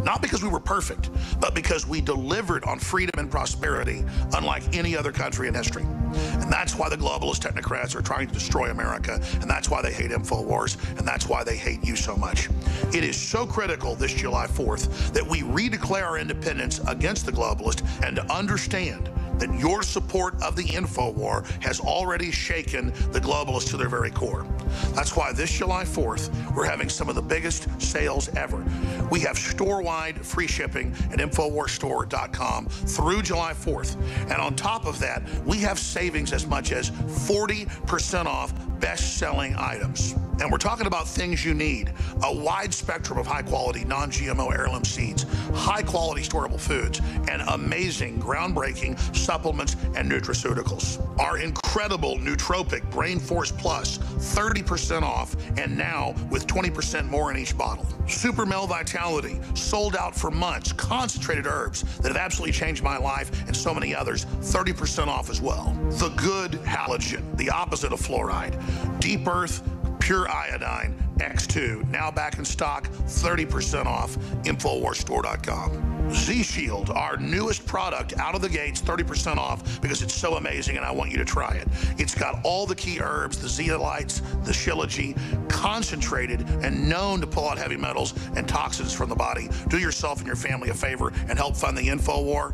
not because we were perfect, but because we delivered on freedom and prosperity unlike any other country in history. And that's why the globalist technocrats are trying to destroy America, and that's why they hate Infowars, and that's why they hate you so much. It is so critical this July 4th that we redeclare our independence against the globalist and to understand that your support of the Infowar has already shaken the globalists to their very core. That's why this July 4th, we're having some of the biggest sales ever. We have store-wide free shipping at InfoWarsStore.com through July 4th. And on top of that, we have savings as much as 40% off best-selling items. And we're talking about things you need: a wide spectrum of high-quality, non-GMO heirloom seeds, high-quality storable foods, and amazing, groundbreaking supplements and nutraceuticals. Our incredible nootropic Brain Force Plus, 30% off, and now with 20% more in each bottle. Super Mel Vitality, sold out for months, concentrated herbs that have absolutely changed my life and so many others, 30% off as well. The Good Halogen, the opposite of fluoride. Deep Earth Pure Iodine X2, now back in stock, 30% off, InfoWarsStore.com. Z-Shield, our newest product out of the gates, 30% off because it's so amazing and I want you to try it. It's got all the key herbs, the zeolites, the shilajit, concentrated and known to pull out heavy metals and toxins from the body. Do yourself and your family a favor and help fund the Infowar.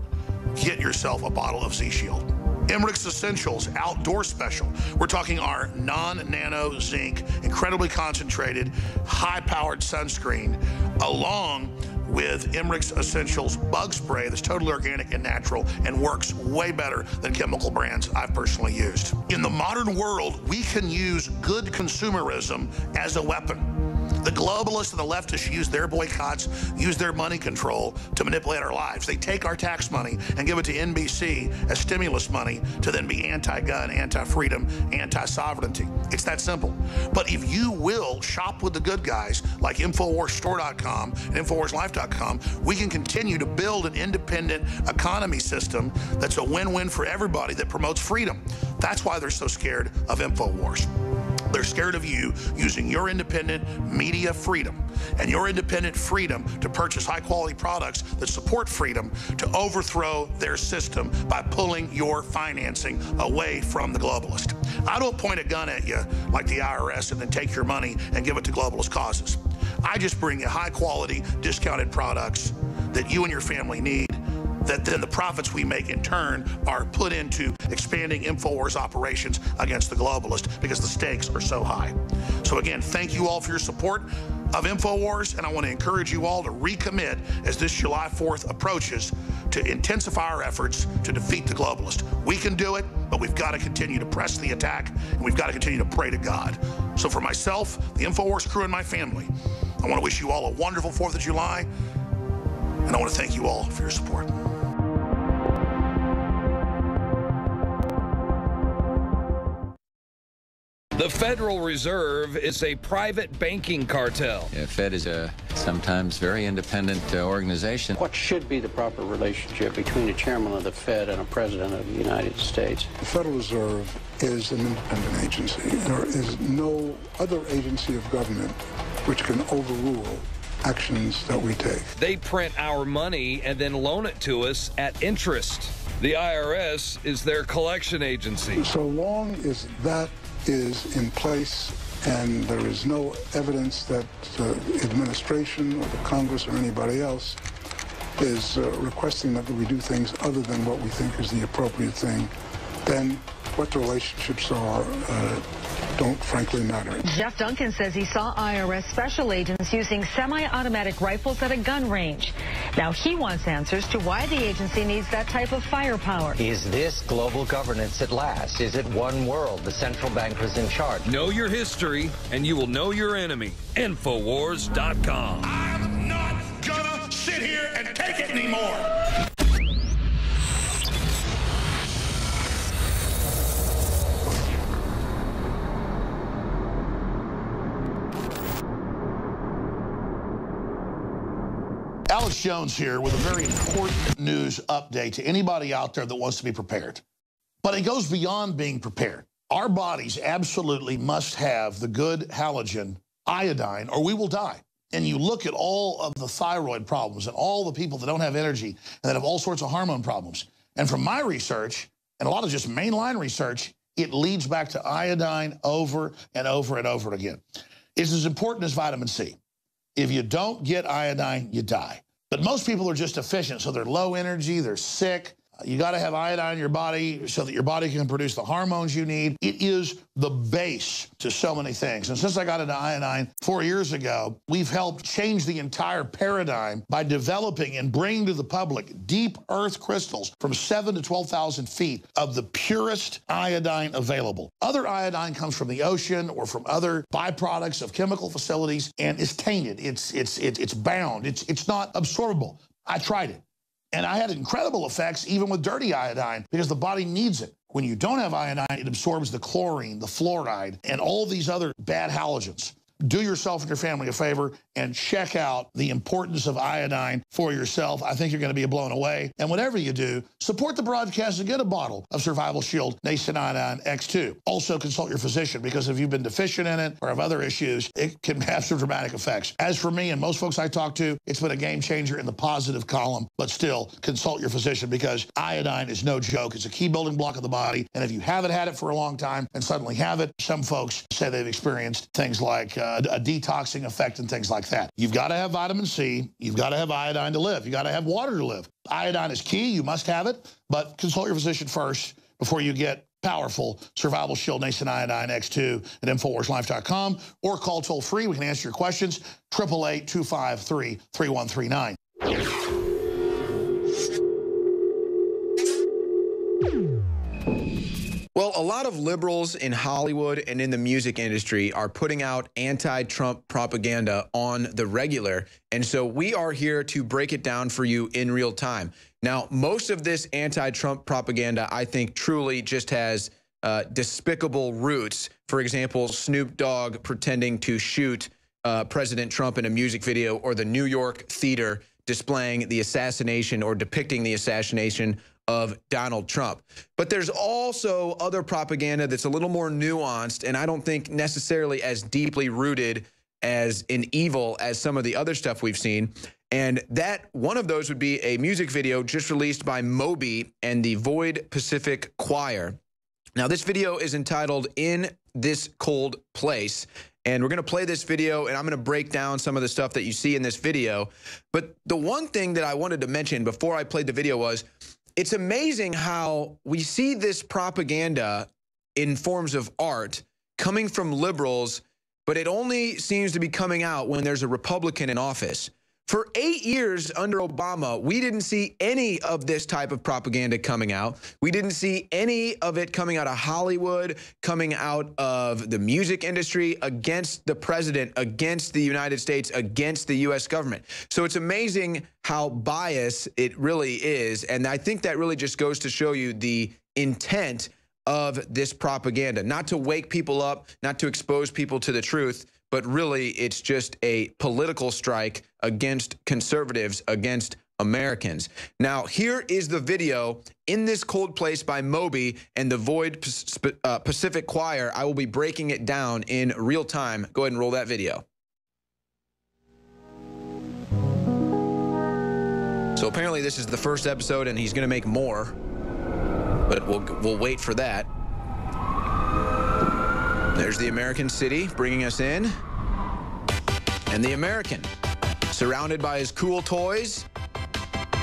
Get yourself a bottle of Z-Shield. Emmerich's Essentials Outdoor Special. We're talking our non-nano zinc, incredibly concentrated, high-powered sunscreen, along with Emmerich's Essentials Bug Spray that's totally organic and natural and works way better than chemical brands I've personally used. In the modern world, we can use good consumerism as a weapon. The globalists and the leftists use their boycotts, use their money control to manipulate our lives. They take our tax money and give it to NBC as stimulus money to then be anti-gun, anti-freedom, anti-sovereignty. It's that simple. But if you will shop with the good guys like InfoWarsStore.com and InfoWarsLife.com, we can continue to build an independent economy system that's a win-win for everybody that promotes freedom. That's why they're so scared of InfoWars. They're scared of you using your independent media freedom and your independent freedom to purchase high-quality products that support freedom to overthrow their system by pulling your financing away from the globalist. I don't point a gun at you like the IRS and then take your money and give it to globalist causes. I just bring you high-quality, discounted products that you and your family need, that then the profits we make in turn are put into expanding InfoWars operations against the globalist because the stakes are so high. So again, thank you all for your support of InfoWars, and I want to encourage you all to recommit as this July 4th approaches to intensify our efforts to defeat the globalist. We can do it, but we've got to continue to press the attack, and we've got to continue to pray to God. So for myself, the InfoWars crew, and my family, I want to wish you all a wonderful 4th of July, and I want to thank you all for your support. The Federal Reserve is a private banking cartel. The Fed is a sometimes very independent organization. What should be the proper relationship between a chairman of the Fed and a president of the United States? The Federal Reserve is an independent agency. There is no other agency of government which can overrule actions that we take. They print our money and then loan it to us at interest. The IRS is their collection agency. So long as that is in place and there is no evidence that the administration or the Congress or anybody else is requesting that we do things other than what we think is the appropriate thing, then what the relationships are don't frankly matter. Jeff Duncan says he saw IRS special agents using semi-automatic rifles at a gun range. Now he wants answers to why the agency needs that type of firepower. Is this global governance at last? Is it one world? The central bankers in charge. Know your history, and you will know your enemy. Infowars.com. I'm not gonna sit here and take it anymore. Alex Jones here with a very important news update to anybody out there that wants to be prepared. But it goes beyond being prepared. Our bodies absolutely must have the good halogen iodine or we will die. And you look at all of the thyroid problems and all the people that don't have energy and that have all sorts of hormone problems. And from my research, and a lot of just mainline research, it leads back to iodine over and over and over again. It's as important as vitamin C. If you don't get iodine, you die. But most people are just deficient, so they're low energy, they're sick. You got to have iodine in your body so that your body can produce the hormones you need. It is the base to so many things. And since I got into iodine 4 years ago, we've helped change the entire paradigm by developing and bringing to the public deep earth crystals from 7,000 to 12,000 feet of the purest iodine available. Other iodine comes from the ocean or from other byproducts of chemical facilities and is tainted. It's bound. It's not absorbable. I tried it. And I had incredible effects even with dirty iodine because the body needs it. When you don't have iodine, it absorbs the chlorine, the fluoride, and all these other bad halogens. Do yourself and your family a favor and check out the importance of iodine for yourself. I think you're going to be blown away. And whatever you do, support the broadcast and get a bottle of Survival Shield Nascent Iodine X2. Also consult your physician because if you've been deficient in it or have other issues, it can have some dramatic effects. As for me and most folks I talk to, it's been a game changer in the positive column, but still consult your physician because iodine is no joke. It's a key building block of the body. And if you haven't had it for a long time and suddenly have it, some folks say they've experienced things like a detoxing effect and things like that. You've got to have vitamin C. You've got to have iodine to live. You've got to have water to live. Iodine is key. You must have it, but consult your physician first before you get powerful Survival Shield Nascent Iodine X2 at InfoWarsLife.com, or call toll-free. We can answer your questions, 888-253-3139. Well, a lot of liberals in Hollywood and in the music industry are putting out anti-Trump propaganda on the regular, and so we are here to break it down for you in real time. Now, most of this anti-Trump propaganda, I think, truly just has despicable roots. For example, Snoop Dogg pretending to shoot President Trump in a music video, or the New York theater displaying the assassination or depicting the assassination of Donald Trump. But there's also other propaganda that's a little more nuanced, and I don't think necessarily as deeply rooted as in evil as some of the other stuff we've seen. And that one of those would be a music video just released by Moby and the Void Pacific Choir. Now, this video is entitled "In This Cold Place," and we're going to play this video, and I'm going to break down some of the stuff that you see in this video. But the one thing that I wanted to mention before I played the video was, it's amazing how we see this propaganda in forms of art coming from liberals, but it only seems to be coming out when there's a Republican in office. For 8 years under Obama, we didn't see any of this type of propaganda coming out. We didn't see any of it coming out of Hollywood, coming out of the music industry against the president, against the United States, against the U.S. government. So it's amazing how biased it really is. And I think that really just goes to show you the intent of this propaganda, not to wake people up, not to expose people to the truth, but really it's just a political strike against conservatives, against Americans. Now, here is the video, "In This Cold Place" by Moby and the Void Pacific Choir. I will be breaking it down in real time. Go ahead and roll that video. So apparently this is the first episode, and he's going to make more, but we'll wait for that. There's the American city bringing us in, and the American, surrounded by his cool toys,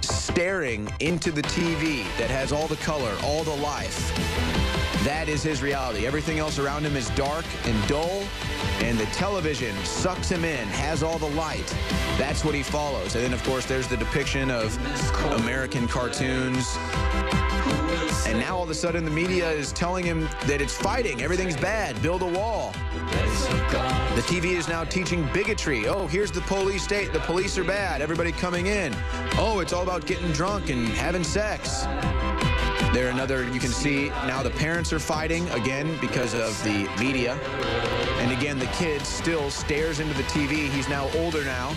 staring into the TV that has all the color, all the life. That is his reality. Everything else around him is dark and dull, and the television sucks him in, has all the light. That's what he follows. And then, of course, there's the depiction of American cartoons. And now all of a sudden the media is telling him that it's fighting, everything's bad, build a wall. The TV is now teaching bigotry. Oh, here's the police state, the police are bad, everybody coming in. Oh, it's all about getting drunk and having sex. There another, you can see now the parents are fighting again because of the media. And again, the kid still stares into the TV. He's now older now,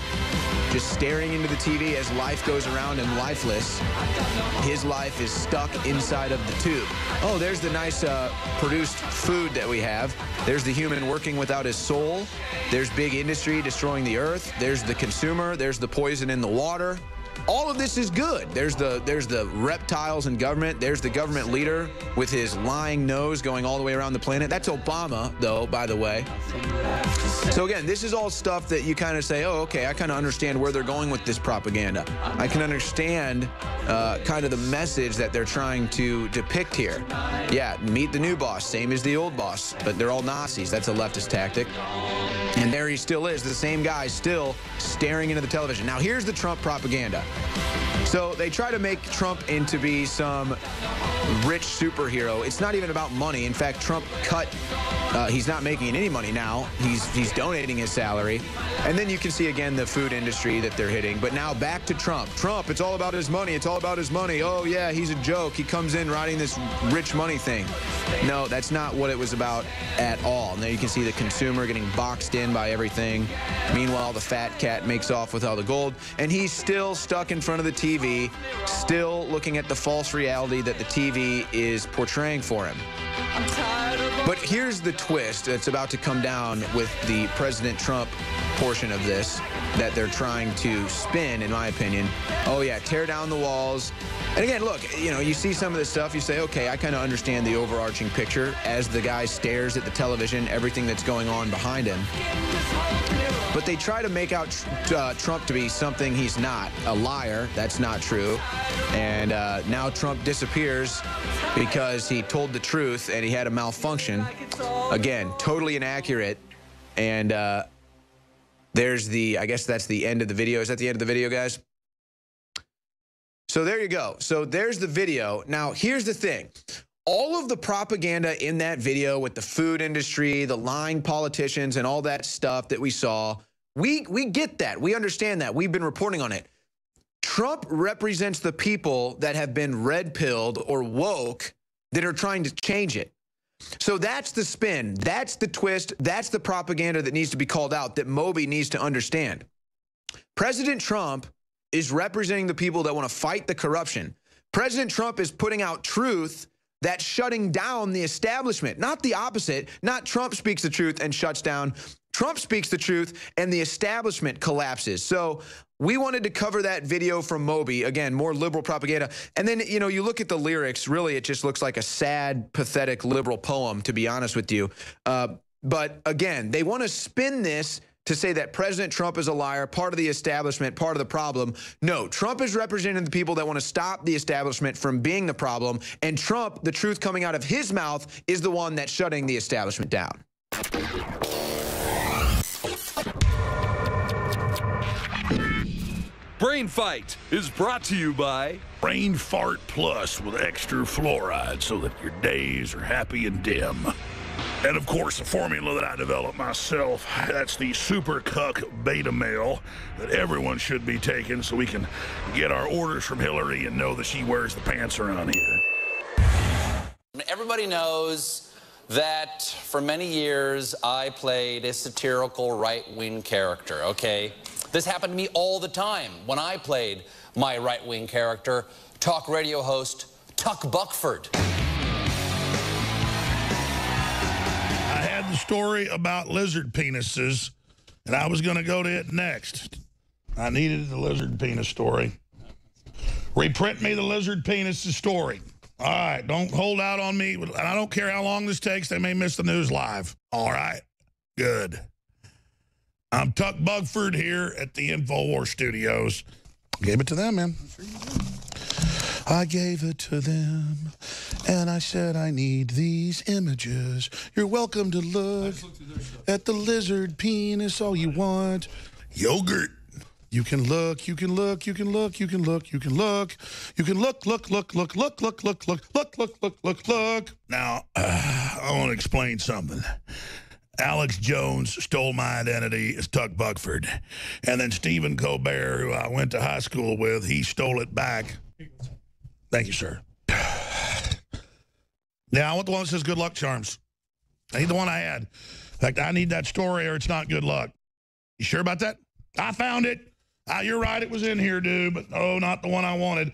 just staring into the TV as life goes around him lifeless. His life is stuck inside of the tube. Oh, there's the nice produced food that we have. There's the human working without his soul. There's big industry destroying the earth. There's the consumer. There's the poison in the water. All of this is good. There's the reptiles in government. There's the government leader with his lying nose going all the way around the planet. That's Obama, though, by the way. So again, this is all stuff that you kind of say, oh, okay, I kind of understand where they're going with this propaganda. I can understand kind of the message that they're trying to depict here. Yeah, meet the new boss, same as the old boss, but they're all Nazis. That's a leftist tactic. And there he still is, the same guy still staring into the television. Now, here's the Trump propaganda. So they try to make Trump into be some rich superhero. It's not even about money. In fact, Trump cut, he's not making any money now. He's donating his salary. And then you can see again the food industry that they're hitting. But now back to Trump. Trump, it's all about his money. It's all about his money. Oh, yeah, he's a joke. He comes in riding this rich money thing. No, that's not what it was about at all. Now you can see the consumer getting boxed in by everything. Meanwhile, the fat cat makes off with all the gold. And he's still stuck in front of the TV, still looking at the false reality that the TV is portraying for him. But here's the twist that's about to come down with the President Trump portion of this. that they're trying to spin, in my opinion. Oh, yeah, tear down the walls. And again, look, you know, you see some of this stuff, you say, okay, I kind of understand the overarching picture as the guy stares at the television, everything that's going on behind him. But they try to make out Trump to be something he's not, a liar. That's not true. And now Trump disappears because he told the truth and he had a malfunction. Again, totally inaccurate. And there's the, I guess that's the end of the video. Is that the end of the video, guys? So there you go. So there's the video. Now, here's the thing. All of the propaganda in that video with the food industry, the lying politicians, and all that stuff that we saw, we get that. We understand that. We've been reporting on it. Trump represents the people that have been red-pilled or woke that are trying to change it. So that's the spin. That's the twist. That's the propaganda that needs to be called out, that Moby needs to understand. President Trump is representing the people that want to fight the corruption. President Trump is putting out truth that's shutting down the establishment, not the opposite. Not Trump speaks the truth and shuts down. Trump speaks the truth and the establishment collapses. So we wanted to cover that video from Moby. Again, more liberal propaganda. And then, you know, you look at the lyrics, really it just looks like a sad, pathetic liberal poem, to be honest with you. But again, they want to spin this to say that President Trump is a liar, part of the establishment, part of the problem. No, Trump is representing the people that want to stop the establishment from being the problem. And Trump, the truth coming out of his mouth, is the one that's shutting the establishment down. Brain Fight is brought to you by Brain Fart Plus with extra fluoride so that your days are happy and dim. And of course, the formula that I developed myself, that's the Super Cuck Beta Male that everyone should be taking so we can get our orders from Hillary and know that she wears the pants around here. Everybody knows that for many years I played a satirical right-wing character, okay? This happened to me all the time when I played my right-wing character, talk radio host Tuck Buckford. I had the story about lizard penises, and I was going to go to it next. I needed the lizard penis story. Reprint me the lizard penis story. All right, don't hold out on me. I don't care how long this takes. They may miss the news live. All right, good. I'm Tuck Buckford here at the Infowars studios. Gave it to them, man. I gave it to them, and I said I need these images. You're welcome to look at the lizard penis all you want. Yogurt. You can look, you can look, you can look, you can look, you can look. You can look. Now, I want to explain something. Alex Jones stole my identity as Tuck Buckford. And then Stephen Colbert, who I went to high school with, he stole it back. Thank you, sir. Now, I want the one that says good luck charms. I need the one I had. In fact, I need that story or it's not good luck. You sure about that? I found it. You're right, it was in here, dude, but no, not the one I wanted.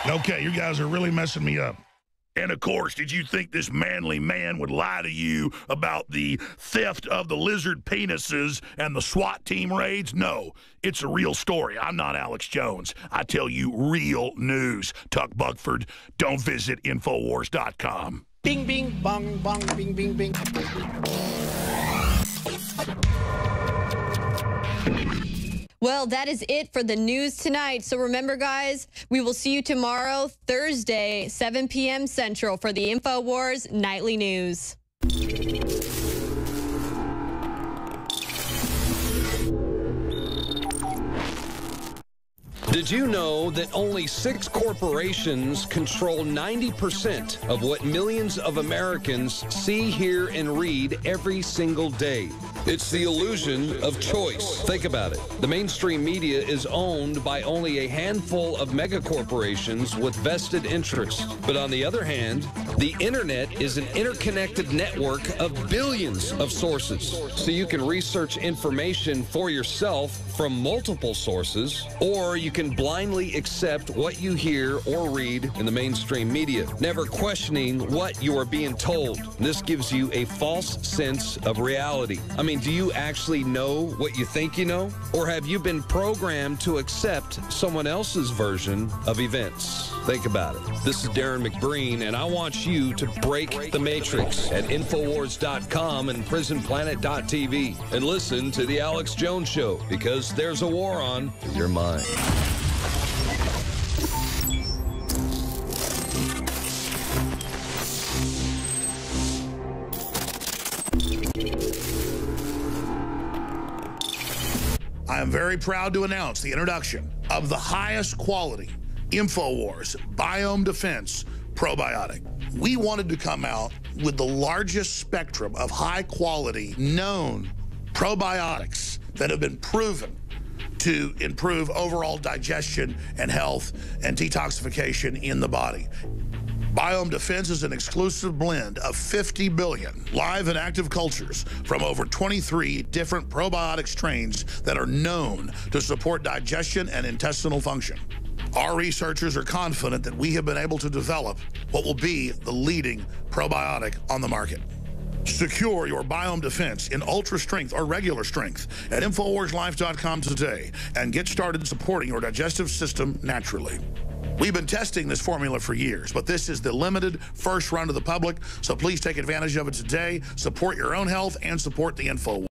Okay, you guys are really messing me up. And, of course, did you think this manly man would lie to you about the theft of the lizard penises and the SWAT team raids? No, it's a real story. I'm not Alex Jones. I tell you real news. Tuck Buckford, don't visit Infowars.com. Bing, bing, bong, bong, bing, bing, bing. Well, that is it for the news tonight. So remember, guys, we will see you tomorrow, Thursday, 7 p.m. Central for the Infowars Nightly News. Did you know that only 6 corporations control 90% of what millions of Americans see, hear, and read every single day? It's the illusion of choice. Think about it. The mainstream media is owned by only a handful of megacorporations with vested interests. But on the other hand, The internet is an interconnected network of billions of sources, so you can research information for yourself from multiple sources, or you can blindly accept what you hear or read in the mainstream media, never questioning what you are being told. This gives you a false sense of reality. I mean, do you actually know what you think you know? Or have you been programmed to accept someone else's version of events? Think about it. This is Darren McBreen, and I want you to break the matrix at Infowars.com and PrisonPlanet.tv and listen to The Alex Jones Show, because there's a war on your mind. I am very proud to announce the introduction of the highest quality Infowars Biome Defense Probiotic. We wanted to come out with the largest spectrum of high-quality, known probiotics that have been proven to improve overall digestion and health and detoxification in the body. Biome Defense is an exclusive blend of 50 billion live and active cultures from over 23 different probiotic strains that are known to support digestion and intestinal function. Our researchers are confident that we have been able to develop what will be the leading probiotic on the market. Secure your Biome Defense in ultra strength or regular strength at InfoWarsLife.com today and get started supporting your digestive system naturally. We've been testing this formula for years, but this is the limited first run to the public, so please take advantage of it today. Support your own health and support the InfoWars.